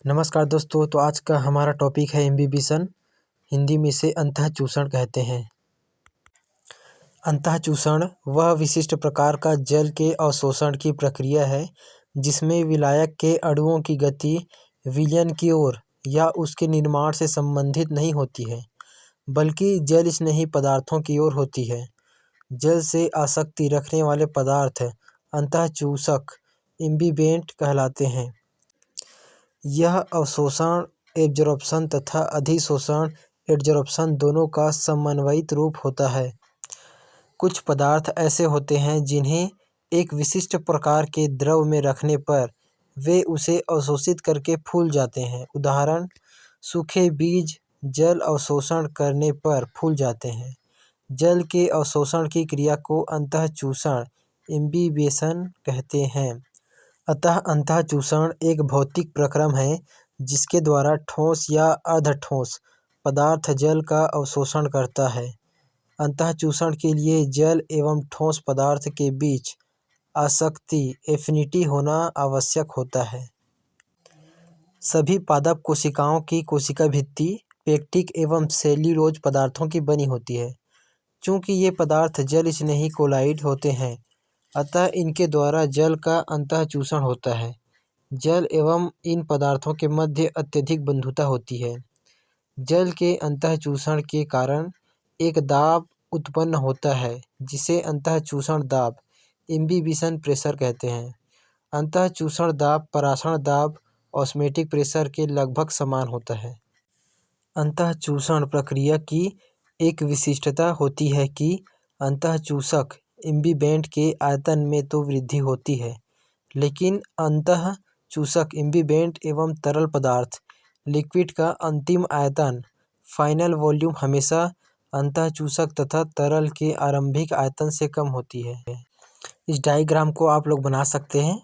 नमस्कार दोस्तों। तो आज का हमारा टॉपिक है इम्बिबिशन। हिंदी में इसे अंतःचूषण कहते हैं। अंतःचूषण वह विशिष्ट प्रकार का जल के अवशोषण की प्रक्रिया है जिसमें विलायक के अणुओं की गति विलयन की ओर या उसके निर्माण से संबंधित नहीं होती है, बल्कि जल स्नेही पदार्थों की ओर होती है। जल से आसक्ति रखने वाले पदार्थ अंतःचूषक इम्बिबेंट कहलाते हैं। यह अवशोषण एब्जॉर्प्शन तथा अधिशोषण एडजॉर्प्शन दोनों का समन्वित रूप होता है। कुछ पदार्थ ऐसे होते हैं जिन्हें एक विशिष्ट प्रकार के द्रव में रखने पर वे उसे अवशोषित करके फूल जाते हैं। उदाहरण, सूखे बीज जल अवशोषण करने पर फूल जाते हैं। जल के अवशोषण की क्रिया को अंतःचूषण इम्बिबेशन कहते हैं। अतः अंतःचूषण एक भौतिक प्रक्रम है जिसके द्वारा ठोस या अर्धठोस पदार्थ जल का अवशोषण करता है। अंतःचूषण के लिए जल एवं ठोस पदार्थ के बीच आसक्ति एफिनिटी होना आवश्यक होता है। सभी पादप कोशिकाओं की कोशिका भित्ति पेक्टिक एवं सेल्यूलोज पदार्थों की बनी होती है। चूँकि ये पदार्थ जल स्नेही कोलाइड होते हैं, अतः इनके द्वारा जल का अंतःचूषण होता है। जल एवं इन पदार्थों के मध्य अत्यधिक बंधुता होती है। जल के अंतःचूषण के कारण एक दाब उत्पन्न होता है जिसे अंतःचूषण दाब इम्बिबिशन प्रेशर कहते हैं। अंतःचूषण दाब पराशण दाब ऑस्मोटिक प्रेशर के लगभग समान होता है। अंतःचूषण प्रक्रिया की एक विशिष्टता होती है कि अंतःचूषक इम्बिबेंट के आयतन में तो वृद्धि होती है, लेकिन अंतःचूषक इम्बिबेंट एवं तरल पदार्थ लिक्विड का अंतिम आयतन फाइनल वॉल्यूम हमेशा अंतःचूषक तथा तरल के आरंभिक आयतन से कम होती है। इस डायग्राम को आप लोग बना सकते हैं।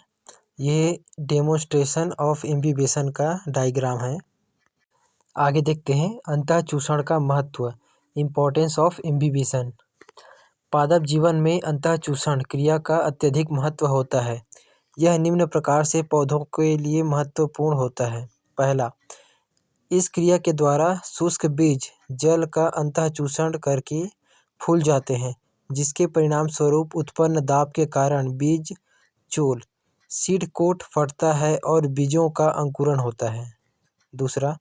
ये डेमोन्स्ट्रेशन ऑफ इम्बिबेशन का डायग्राम है। आगे देखते हैं अंतःचूषण का महत्व, इम्पोर्टेंस ऑफ इम्बिबिशन। पादप जीवन में अंतःचूषण क्रिया का अत्यधिक महत्व होता है। यह निम्न प्रकार से पौधों के लिए महत्वपूर्ण होता है। पहला, इस क्रिया के द्वारा शुष्क बीज जल का अंतःचूषण करके फूल जाते हैं, जिसके परिणाम स्वरूप उत्पन्न दाब के कारण बीज चोल सीड कोट फटता है और बीजों का अंकुरण होता है। दूसरा,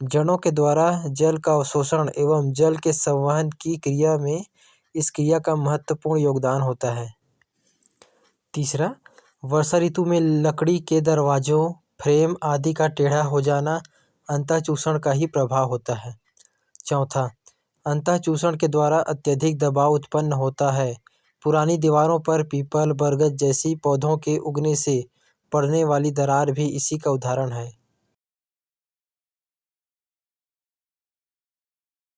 जड़ों के द्वारा जल का अवशोषण एवं जल के संवहन की क्रिया में इस क्रिया का महत्वपूर्ण योगदान होता है। तीसरा, वर्षा ऋतु में लकड़ी के दरवाजों, फ्रेम आदि का टेढ़ा हो जाना अंतःचूषण का ही प्रभाव होता है। चौथा, अंतःचूषण के द्वारा अत्यधिक दबाव उत्पन्न होता है। पुरानी दीवारों पर पीपल, बरगद जैसी पौधों के उगने से पड़ने वाली दरार भी इसी का उदाहरण है।